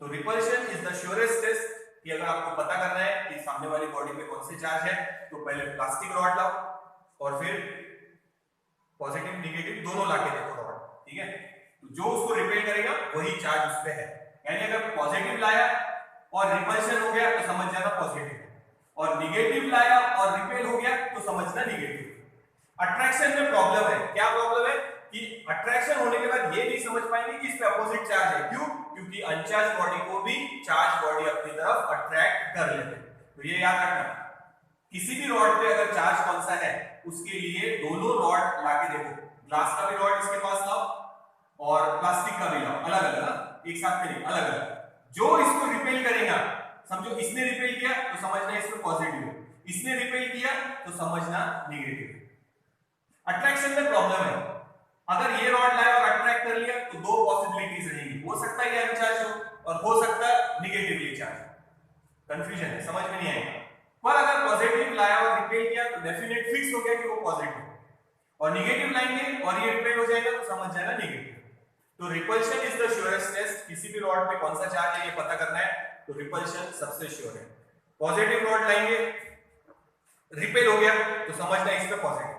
तो repulsion is the surest test कि अगर आपको पता करना है कि सामने वाली बॉडी पे कौन से चार्ज है, तो पहले प्लास्टिक रॉड लाओ और फिर पॉजिटिव नेगेटिव दोनों लाके देखो रॉड। ठीक है, तो जो उसको रिपेल करेगा वही चार्ज उस पे है। यानी अगर पॉजिटिव लाया और रिपल्शन हो गया तो समझ जाना पॉजिटिव है, और नेगेटिव लाया और रिपेल हो गया तो समझना नेगेटिव। अट्रैक्शन में प्रॉब्लम है, क्या प्रॉब्लम है कि अट्रैक्शन होने के बाद ये समझ पाएंगे कि इस पे अपोजिट चार्ज है। क्यों? क्योंकि अनचार्ज बॉडी को भी चार्ज बॉडी अपनी तरफ अट्रैक्ट कर लेते हैं। तो ये याद रखना, किसी भी रॉड पे अगर चार्ज कौन सा है उसके लिए दोनों रॉड लाके देखो, ग्लास का भी रॉड इसके पास लाओ और प्लास्टिक का भी लाओ, अलग अलग ना, एक साथ में नहीं, अलग अलग। जो इसको रिपेल करेगा, समझो इसने रिपेल किया तो समझना इसमें पॉजिटिव है, इसने रिपेल किया तो समझना नेगेटिव है। अट्रैक्शन में प्रॉब्लम है, अगर ये रॉड लाए और अट्रैक्ट कर लिया तो दो पॉसिबिलिटीज रहेंगी, हो सकता है ये अनचार्ज हो और हो सकता है निगेटिवली चार्ज। कंफ्यूजन है, समझ में नहीं आएगा। पर अगर पॉजिटिव लाया और रिपेल किया तो डेफिनेट फिक्स हो गया कि वो पॉजिटिव, और निगेटिव लाएंगे और ये रिपेल हो जाएगा तो समझ जाएगा नेगेटिव। तो repulsion is the surest test. किसी भी रॉड पे कौन सा चार्ज है ये पता करना है तो रिपल्शन सबसे श्योर है। पॉजिटिव रॉड लाएंगे, रिपेल हो गया तो समझना इस पे पॉजिटिव,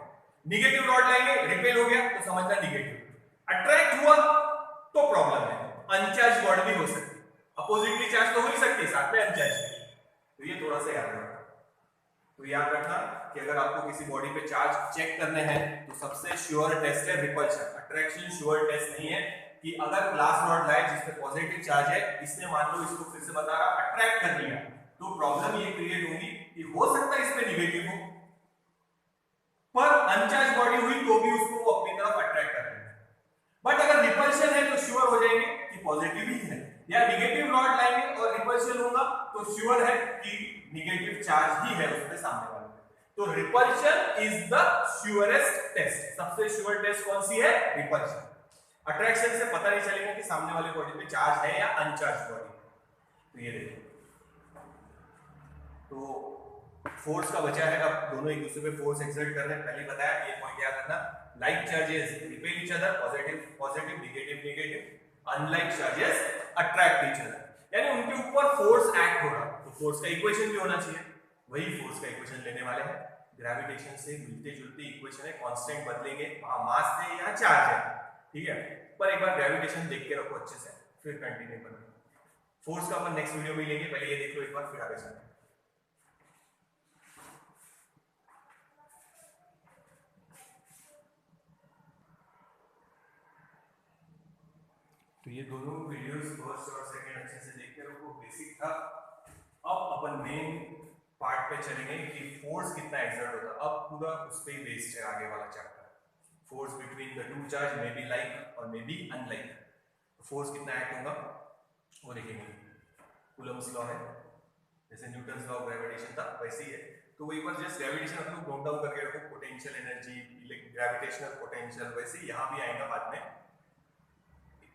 निगेटिव रॉड लाएंगे, रिपेल हो गया तो समझना निगेटिव। अट्रैक्ट हुआ तो प्रॉब्लम है, अनचार्ज बॉडी भी हो सकती है, अपोजिटली चार्ज तो हो ही सकती है, साथ में अनचार्ज। तो ये थोड़ा सा याद रखना। तो याद रखना कि अगर आपको किसी बॉडी पे चार्ज चेक करने हैं तो सबसे श्योर टेस्ट है रिपल्शन। अट्रैक्शन श्योर टेस्ट नहीं है कि अगर ग्लास रॉड लाए जिस पे पॉजिटिव चार्ज है, इसने मान लो, इसको फिर से बता रहा, अट्रैक्ट कर लिया, तो प्रॉब्लम ये क्रिएट होगी कि हो सकता है इस पे निगेटिव हो, पर अनचार्ज बॉडी हुई तो भी उसको वो अपनी तरफ अट्रैक्ट कर रहे हैं। बट अगर रिपल्शन है तो श्योर हो जाएंगे कि पॉजिटिव ही है, या निगेटिव रॉड लाएंगे और रिपल्शन होगा तो श्योर है कि निगेटिव चार्ज ही है उसके सामने वाले। तो repulsion is the surest test. सबसे श्योर टेस्ट कौन सी है? रिपल्शन। अट्रैक्शन से पता नहीं चलेगा कि सामने वाले बॉडी पे चार्ज है या अनचार्ज बॉडी। तो ये देखो, तो फोर्स का बचा है, अब दोनों एक दूसरे पे फोर्स एक्सर्ट कर रहे हैं। पहले बताया, ये पॉइंट याद रखना, like charges repel each other, positive positive, negative negative, unlike charges attract each other, यानी उनके ऊपर फोर्स एक्ट हो रहा। तो फोर्स का इक्वेशन भी होना चाहिए, वही फोर्स का इक्वेशन लेने वाले हैं। ग्रेविटेशन से मिलते जुलते इक्वेशन है, कांस्टेंट बदलेंगे, वहां मास है यहाँ चार्ज है, ठीक है। पर एक बार ग्रेविटेशन देख के रखो अच्छे से, फिर कंटिन्यू करो। फोर्स का अपन नेक्स्ट वीडियो में लेंगे, पहले ये देख लो एक बार, फिर आगे चलते हैं। तो ये दोनों वीडियोस फर्स्ट और सेकंड अच्छे से देख के रखो, बेसिक था। अब अपन मेन पार्ट पे चलेंगे कि फोर्स कितना एक्सर्ट होता है। अब पूरा उस पे ही बेस्ड है आगे वाला chapter. Force between the two charge may be like और मे बी अनलाइक। फोर्स कितना एक्ट होगा वो देखेंगे। कूलम्स लॉ है, जैसे न्यूटन्स लॉ ऑफ ग्रेविटेशन था वैसे ही है। तो वो एक बार जस्ट ग्रेविटेशन आप लोग नोट डाउन करके रखो, पोटेंशियल एनर्जी, ग्रेविटेशनल पोटेंशियल, वैसे यहाँ भी आएगा बाद में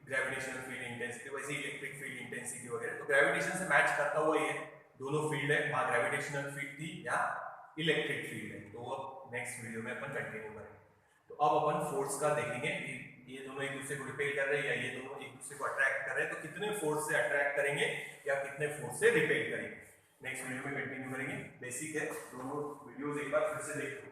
ग्रेविटेशनल फील्ड इंटेंसिटी, वैसे इलेक्ट्रिक फील्ड इंटेंसिटी वगैरह। तो ग्रेविटेशन से मैच करता हुआ ये दोनों फील्ड है, वहां ग्रेविटेशनल फील्ड थी या इलेक्ट्रिक फील्ड है। तो अब नेक्स्ट वीडियो में अपन कंटिन्यू करेंगे। तो अब अपन फोर्स का देखेंगे कि ये दोनों एक दूसरे को रिपेल कर रहे हैं या ये दोनों एक दूसरे को अट्रैक्ट कर रहे हैं, तो कितने फोर्स से अट्रैक्ट करेंगे या कितने फोर्स से रिपेल करेंगे। नेक्स्ट वीडियो में कंटिन्यू करेंगे। बेसिक है, दोनों वीडियोस एक बार फिर से देखो।